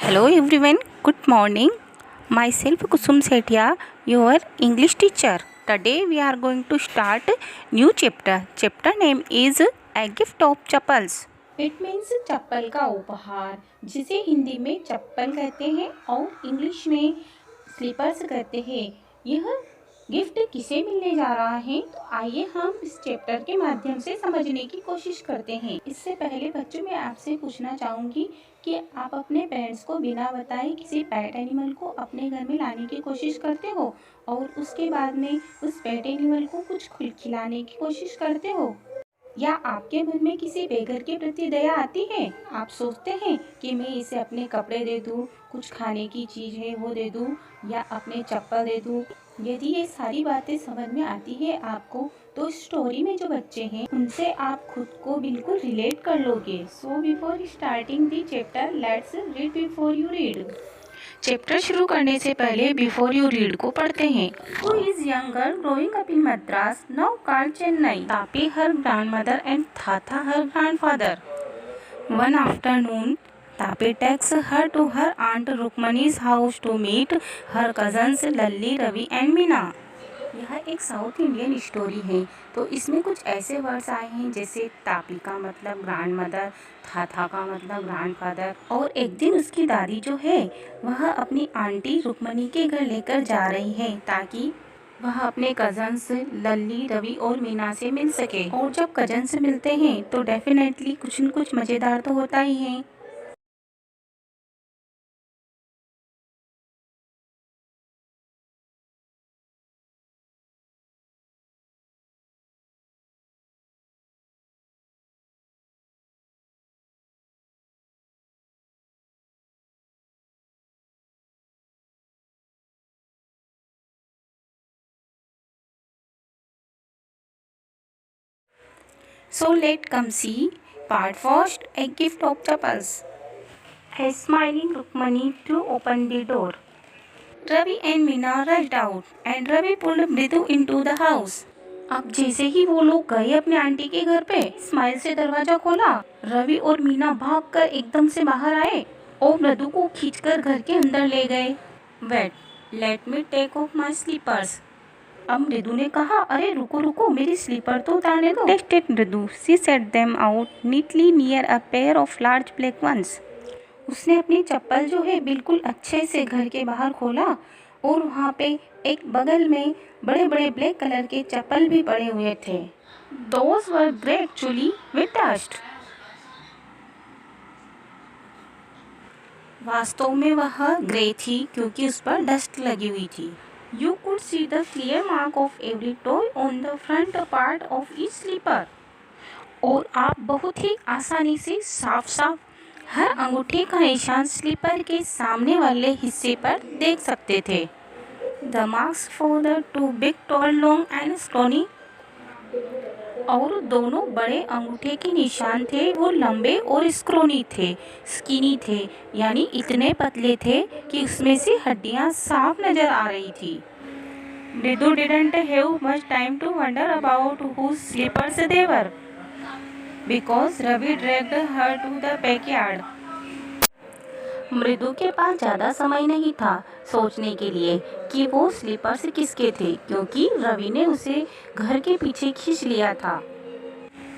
Hello everyone, good morning. Myself Kusum Sethia, your English teacher. Today we are going to start new chapter. Chapter name is A Gift of Chappals. It means चप्पल का उपहार, जिसे हिंदी में चप्पल कहते हैं और English में slippers कहते हैं। यह गिफ्ट किसे मिलने जा रहा है, तो आइए हम इस चैप्टर के माध्यम से समझने की कोशिश करते हैं। इससे पहले बच्चों, मैं आपसे पूछना चाहूँगी कि आप अपने पेरेंट्स को बिना बताए किसी पेट एनिमल को अपने घर में लाने की कोशिश करते हो और उसके बाद में उस पेट एनिमल को कुछ खिलाने की कोशिश करते हो, या आपके मन में किसी बेघर के प्रति दया आती है? आप सोचते हैं कि मैं इसे अपने कपड़े दे दूँ, कुछ खाने की चीज़ है वो दे दूँ, या अपने चप्पल दे दूँ। यदि ये सारी बातें समझ में आती है आपको, तो स्टोरी में जो बच्चे हैं उनसे आप खुद को बिल्कुल रिलेट कर लोगे। So before starting the chapter, let's read before you read. Chapter शुरू करने से पहले बिफोर यू रीड को पढ़ते हैं। Who is young girl growing up in Madras, now called Chennai? Tapi, her grandmother, and Tata, her grandfather. One afternoon, Tapi takes her to her aunt Rukmani's house to meet her cousins Lalli, Ravi and Meena. यह एक south Indian story है, तो इसमें कुछ ऐसे words आए हैं जैसे तापी का मतलब ग्रैंड मदर, थाथा का मतलब ग्रैंड फादर। और एक दिन उसकी दादी जो है वह अपनी आंटी रुक्मणी के घर लेकर जा रही है ताकि वह अपने कजन्स लल्ली, रवि और मीना से मिल सके। और जब कजन से मिलते हैं तो डेफिनेटली कुछ न कुछ मज़ेदार तो होता ही है। So let's come see part first, A Gift of Chappals. A smiling Rukmani to open the door. Ravi and Meena rushed out and Ravi pulled Mridu into the house. अब जैसे ही वो लोग गए अपने आंटी के घर पे, स्माइल से दरवाजा खोला, रवि और मीना भागकर एकदम से बाहर आए और मृदु को खींचकर घर के अंदर ले गए। Wait, let me take off my slippers. अब मृदु ने कहा, अरे रुको रुको, मेरी स्लीपर तो उतारने दो। Tested Mridu, she set them out neatly near a pair of large black ones. उसने अपनी चप्पल जो है बिल्कुल अच्छे से घर के बाहर खोला और वहाँ पे एक बगल में बड़े बड़े ब्लैक कलर के चप्पल भी पड़े हुए थे। Those were grey actually with dust. वास्तव में वह ग्रे थी क्योंकि उस पर डस्ट लगी हुई थी। You could see the clear mark of every toy on the front part of each slipper. और आप बहुत ही आसानी से साफ साफ हर अंगूठे का निशान स्लीपर के सामने वाले हिस्से पर देख सकते थे। The marks for the two big, tall, long and scrawny. और दोनों बड़े अंगूठे के निशान थे वो लंबे और स्क्रोनी थे, स्किनी थे, यानी इतने पतले थे कि उसमें से हड्डियां साफ नजर आ रही थी। मृदु didn't have much time to wonder about whose slippers they were, because Ravi dragged her to the backyard. मृदु के पास ज़्यादा समय नहीं था सोचने के लिए कि वो स्लीपर्स किसके थे, क्योंकि रवि ने उसे घर के पीछे खींच लिया था।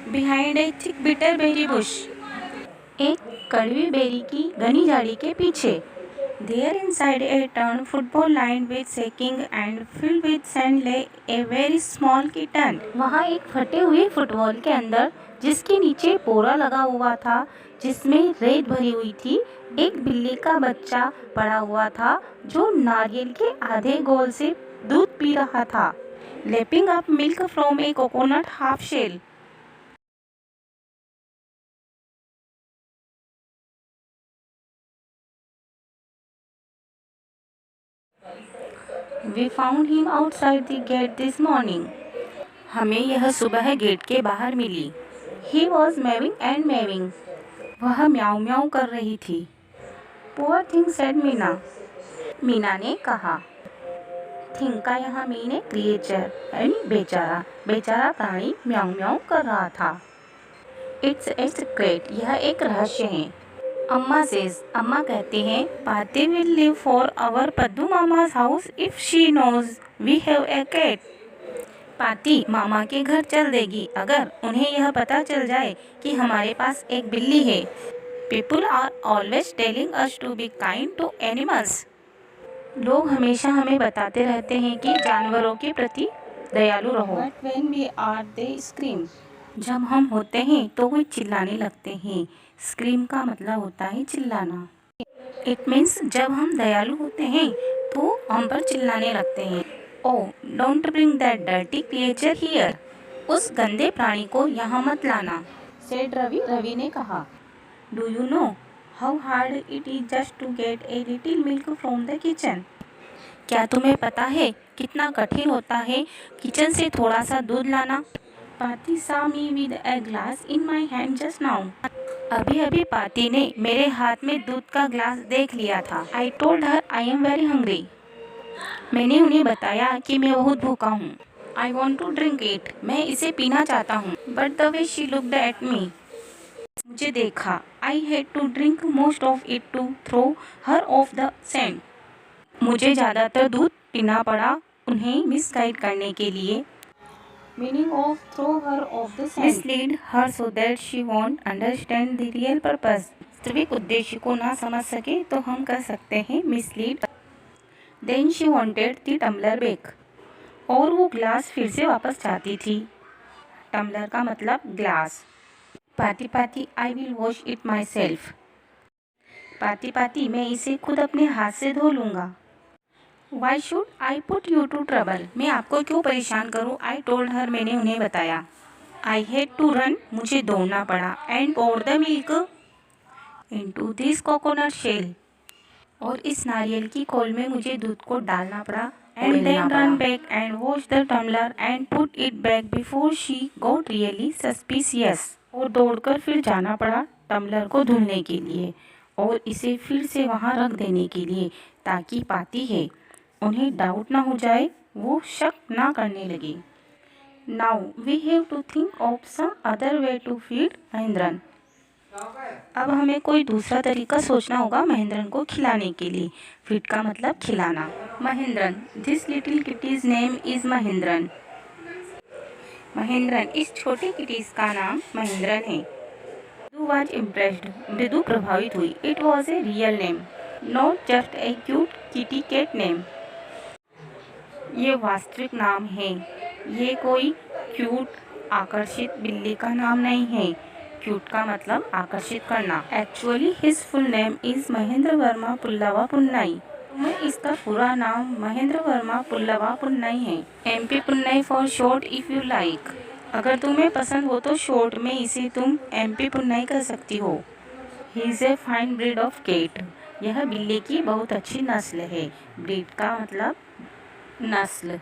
Behind a thick bitter berry bush, एक कड़वी बेरी की घनी झाड़ी के पीछे। There inside a torn football line with sacking and filled with sand lay a very small kitten. वहाँ एक फटे हुए फुटबॉल के अंदर, जिसके नीचे पोरा लगा हुआ था जिसमें रेत भरी हुई थी, एक बिल्ली का बच्चा पड़ा हुआ था जो नारियल के आधे गोल से दूध पी रहा था। Lapping up milk from a coconut half shell. We found him outside the gate this morning. हमें यह सुबह गेट के बाहर मिली। He was meowing and meowing. वह म्याऊ म्याऊ कर रही थी। Poor thing said Meena. Meena ने कहा। थिंग का यहाँ मीन है क्रिएचर, यानी बेचारा। बेचारा प्राणी म्याऊ म्याऊ कर रहा था। इट्स ए सीक्रेट, यह एक रहस्य है। अम्मा सेज, अम्मा कहती हैं, Paati will live for our Paddu Mama's house if she knows we have a cat. Paati मामा के घर चल देगी अगर उन्हें यह पता चल जाए कि हमारे पास एक बिल्ली है। People are always telling us to be kind to animals. लोग हमेशा हमें बताते रहते हैं कि जानवरों के प्रति दयालु रहो। But when we are, they scream. जब हम होते हैं तो वे चिल्लाने लगते हैं। स्क्रीम का मतलब होता है चिल्लाना। इट मीन्स जब हम दयालु होते हैं तो हम पर चिल्लाने लगते हैं। Oh don't bring that dirty creature here. उस गंदे प्राणी को यहाँ मत लाना। Said Ravi. रवि ने कहा. Do you know how hard it is just to get a little milk from the kitchen. क्या तुम्हें पता है कितना कठिन होता है किचन से थोड़ा सा दूध लाना। पाती saw me with a glass in my hand just now. अभी अभी पाती ने मेरे हाथ में दूध का ग्लास देख लिया था। I told her I am very hungry. मैंने उन्हें बताया कि मैं बहुत भूखा हूँ। I want to drink it. मैं इसे पीना चाहता हूँ। But the way she looked at me. मुझे देखा। I had to drink most of it to throw her off the scent. मुझे ज़्यादातर दूध पीना पड़ा उन्हें मिसगाइड करने के लिए। Meaning of throw her off the scent. Mislead her so that she won't understand the real purpose. वास्तविक उद्देश्य को ना समझ सके तो हम कह सकते हैं mislead. Then she wanted the tumbler back. और वो ग्लास फिर से वापस चाहती थी। टम्बलर का मतलब ग्लास। पाती पाती I will wash it myself. पाती पाती मैं इसे खुद अपने हाथ से धो लूँगा। Why should I put you to trouble? मैं आपको क्यों परेशान करूँ? I told her. मैंने उन्हें बताया। I had to run. मुझे दौड़ना पड़ा। And pour the milk into this coconut shell. और इस नारियल की खोल में मुझे दूध को डालना पड़ा। And then run back and wash the tumbler and put it back before she got really suspicious. और दौड़कर फिर जाना पड़ा टम्बलर को धुलने के लिए और इसे फिर से वहाँ रख देने के लिए ताकि पाती है उन्हें डाउट ना हो जाए, वो शक ना करने लगे। Now we have to think of some other way to feed Mahendran. अब हमें कोई दूसरा तरीका सोचना होगा महेंद्रन को खिलाने के लिए। फीड का मतलब खिलाना। Mahendran, this little kitty's name is Mahendran. Mahendran, इस छोटे किटीज का नाम महेंद्रन है। मृदु वॉज इम्प्रेस्ड। मृदु प्रभावित हुई। It was a real name, not just a cute kitty cat name. ये वास्तविक नाम है, ये कोई क्यूट आकर्षित बिल्ली का नाम नहीं है। क्यूट का मतलब आकर्षित करना। Actually his full name is Mahendra Varma Pullava Punnai. इसका पूरा नाम महेंद्र वर्मा पुल्लवा पुन्नई है। MP Punnai for short if you like. अगर तुम्हें पसंद हो तो शॉर्ट में इसे तुम MP पुन्नई कह सकती हो। He is a fine breed of cat. यह बिल्ली की बहुत अच्छी नस्ल है। ब्रीड का मतलब नस्ल।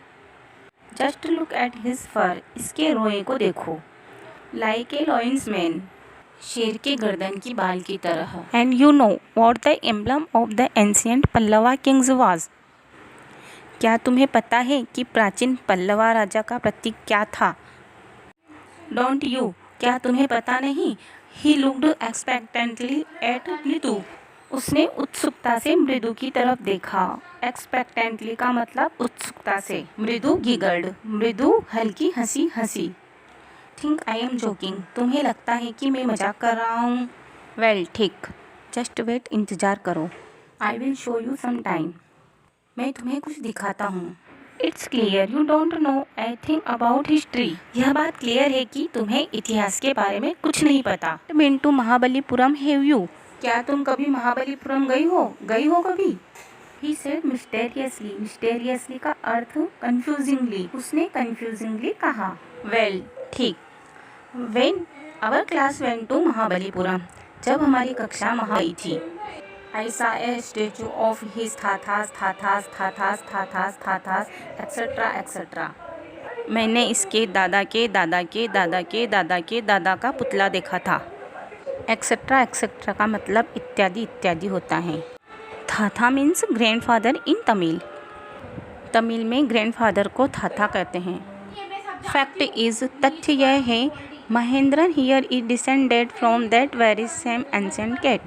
जस्ट लुक एट हिज फर। इसके रोए को देखो। Like a lions man. शेर के गर्दन की बाल की तरह। And you know what the emblem of the ancient Pallava Kings was. क्या तुम्हें पता है कि प्राचीन पल्लवा राजा का प्रतीक क्या था? डोंट यू, क्या तुम्हें पता नहीं? ही लुक्ड एक्सपेक्टेंटली एट मृदु। उसने उत्सुकता से मृदु की तरफ देखा। एक्सपेक्टेंटली का मतलब उत्सुकता से। मृदु गिगल्ड। मृदु हल्की हंसी हंसी। Think I am joking. तुम्हें लगता है कि मैं मजाक कर रहा हूँ? वेल ठीक, जस्ट वेट, इंतज़ार करो। I will show you some time. मैं तुम्हें कुछ दिखाता हूँ। It's clear you don't know anything about history. यह बात क्लियर है कि तुम्हें इतिहास के बारे में कुछ नहीं पता। Been to Mahabalipuram have you. क्या तुम कभी महाबलीपुरम गई हो कभी? He said मिस्टेरियसली। मिस्टेरियसली का अर्थ कन्फ्यूजिंगली। उसने कन्फ्यूजिंगली कहा। वेल ठीक। When our class went to Mahabalipuram. जब हमारी कक्षा वहाँ गई थी। I saw a statue of his thathas etcetera etcetera. मैंने इसके दादा के दादा के दादा के दादा के दादा का पुतला देखा था। एक्सेट्रा एक्सेट्रा का मतलब इत्यादि इत्यादि होता है। थाथा मीन्स ग्रैंडफादर इन तमिल। तमिल में ग्रैंडफादर को थाथा कहते हैं। फैक्ट इज़, तथ्य यह है, Mahendran here is descended from that very same ancient cat.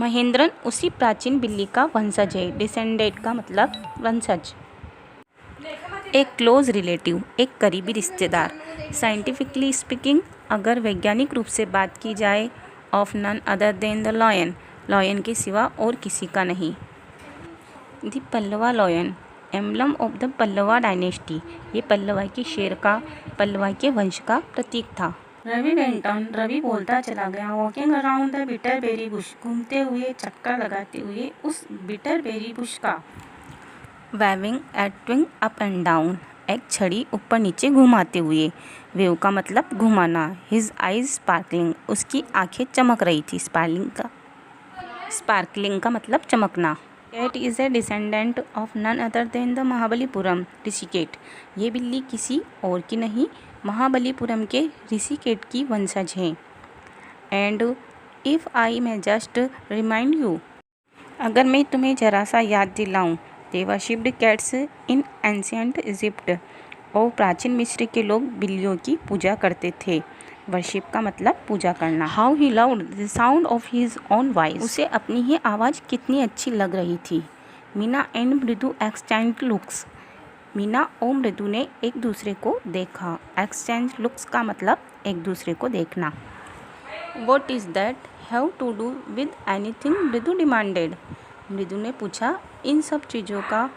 Mahendran उसी प्राचीन बिल्ली का वंशज है। डिसेंडेंट का मतलब वंशज। एक क्लोज रिलेटिव, एक करीबी रिश्तेदार। साइंटिफिकली स्पीकिंग, अगर वैज्ञानिक रूप से बात की जाए, of none other than the lion, lion के सिवा और किसी का नहीं। The Pallava lion, emblem of the Pallava dynasty, ये पल्लवा के शेर का, पल्लवा के वंश का प्रतीक था। रवि वेंट ऑन, रवि बोलता चला गया। Walking around the bitter berry bush, घूमते हुए, चक्कर लगाते हुए उस बिटर बेरी बुश का। Waving at twig up and down, एक छड़ी ऊपर नीचे घुमाते हुए। वेव का मतलब घुमाना। हिज आइज स्पार्कलिंग, उसकी आंखें चमक रही थी। स्पार्कलिंग का मतलब चमकना। Cat is a descendant of none other than the Mahabalipuram Rishicat, ये बिल्ली किसी और की नहीं, महाबलीपुरम के ऋषिकेट की वंशज हैं। And if I may just remind you, अगर मैं तुम्हें जरा सा याद दिलाऊं, they worshipped cats in ancient Egypt, और प्राचीन मिस्र के लोग बिल्लियों की पूजा करते थे। वर्शिप का मतलब पूजा करना। How he loved the sound of his own voice, उसे अपनी ही आवाज़ कितनी अच्छी लग रही थी। मीना एंड मृदु एक्सचेंज लुक्स, मीना और मृदु ने एक दूसरे को देखा। एक्सचेंज लुक्स का मतलब एक दूसरे को देखना। What is that have to do with anything, Mridu demanded, Mridu ने पूछा, इन सब चीज़ों का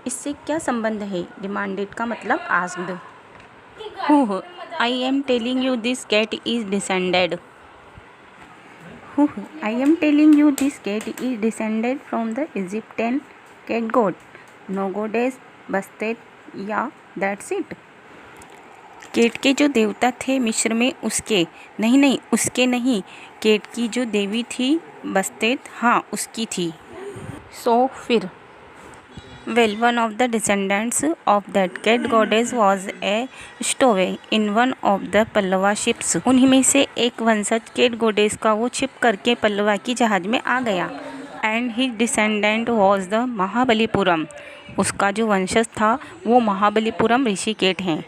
इससे क्या संबंध है। डिमांडेड का मतलब asked. I am telling you this cat is descended, I am telling you this cat is descended from the Egyptian cat god, no goddess Bastet, या दैट्स इट। केट के जो देवता थे मिस्र में, उसके नहीं, उसके नहीं, केट की जो देवी थी बस्तेत, हाँ उसकी थी। सो फिर, well one of the descendants of that cat goddess was a stowaway in one of the Pallava ships, उन्हीं में से एक वंशज कैट गॉडेस का वो छिप करके पल्लवा की जहाज में आ गया। And his descendant was the Mahabalipuram, उसका जो वंशज था वो महाबलीपुरम ऋषिकेट हैं।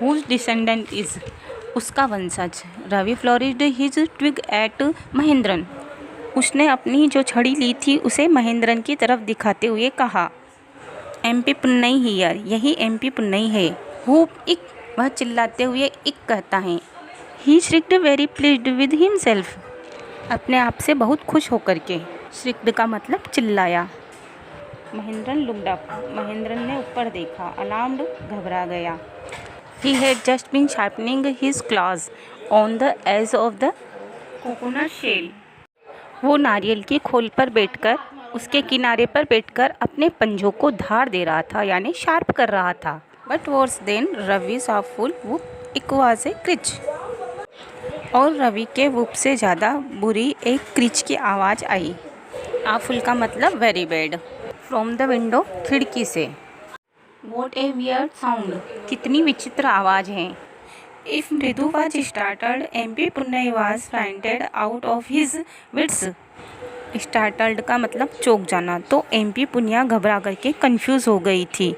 हुज डिसेंडेंट इज, उसका वंशज। Ravi flourished his twig at Mahendran, उसने अपनी जो छड़ी ली थी उसे महेंद्रन की तरफ दिखाते हुए कहा। एमपी पुन्नई हियर, यही एमपी पुन्नई है। हुप इक, वह चिल्लाते हुए इक कहता है। ही श्रिक्ड वेरी प्लीज्ड विद हिमसेल्फ, अपने आप से बहुत खुश होकर के। श्रिक्ड का मतलब चिल्लाया। महेंद्रन लुक्ड अप, महेंद्रन ने ऊपर देखा। अलार्म्ड, घबरा गया। He had just been sharpening his claws on the edge of the coconut shell, वो नारियल की खोल पर बैठकर, उसके किनारे पर बैठकर अपने पंजों को धार दे रहा था, यानी शार्प कर रहा था। But worse then Ravi saw फुल वुप इक्वाज ए क्रिच, और रवि के वुप से ज़्यादा बुरी एक क्रिच की आवाज़ आई। आफुल का मतलब very bad. From the window, खिड़की से। वॉट ए वियर्ड साउंड, कितनी विचित्र आवाज़ है। If Mridu was startled, MP Punnai was frightened out of his wits, startled का मतलब चौंक जाना, तो एमपी पुनिया घबरा करके कंफ्यूज हो गई थी।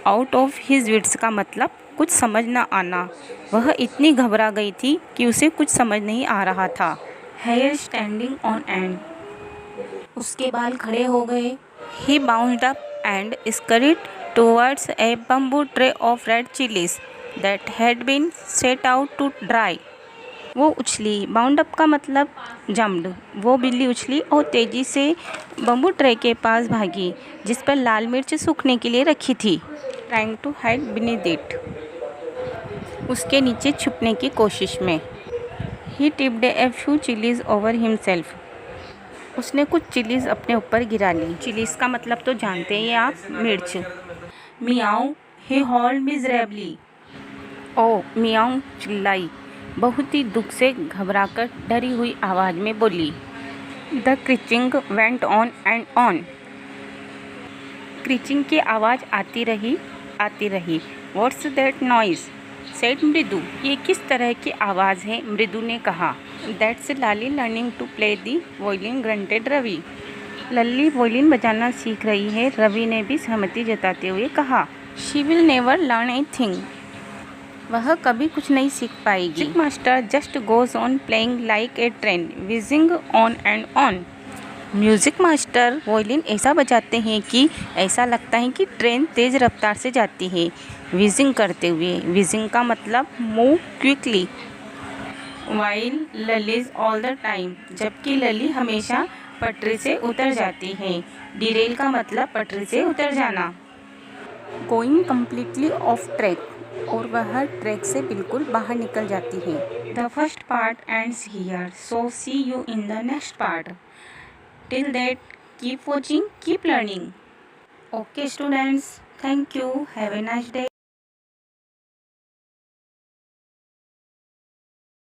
आउट ऑफ हिज विट्स का मतलब कुछ समझ न आना, वह इतनी घबरा गई थी कि उसे कुछ समझ नहीं आ रहा था। हेयर स्टैंडिंग ऑन एंड, उसके बाल खड़े हो गए। He bounced up and scurried towards a bamboo tray of red chillies that had been set out to dry, वो उछली। बाउंड अप का मतलब जम्प्ड, वो बिल्ली उछली और तेज़ी से बम्बू ट्रे के पास भागी जिस पर लाल मिर्च सूखने के लिए रखी थी। Trying to hide beneath it, उसके नीचे छुपने की कोशिश में। He tipped a few chillies over himself, उसने कुछ चिलीज अपने ऊपर गिरा ली। चिलीज का मतलब तो जानते हैं आप, मिर्च। मियाऊ, ही हॉल्ड मिजरेबली, ओ मियाऊ चिल्लाई, बहुत ही दुख से घबराकर डरी हुई आवाज़ में बोली। The creaking went on and on, creaking की आवाज़ आती रही। व्हाट्स दैट नॉइज़ सेड मृदु, ये किस तरह की आवाज़ है, मृदु ने कहा। That's Lali learning to play the violin, grunted Ravi, Lalli violin बजाना सीख रही है, रवि ने भी सहमति जताते हुए कहा। She will never learn a thing, वह कभी कुछ नहीं सीख पाएगी। Music master just goes on playing like a train whizzing on and on. Music master violin ऐसा बजाते हैं कि ऐसा लगता है कि ट्रेन तेज़ रफ्तार से जाती है, whizzing करते हुए। whizzing का मतलब move quickly. While Lalli's all the time, जबकि लली हमेशा पटरी से उतर जाती है। डिरेल का मतलब पटरी से उतर जाना। गोइंग कम्प्लीटली ऑफ ट्रैक, और वह ट्रैक से बिल्कुल बाहर निकल जाती है। The first part ends here, so see you in the next part. Till that keep watching, keep learning. Okay students, thank you, have a nice day.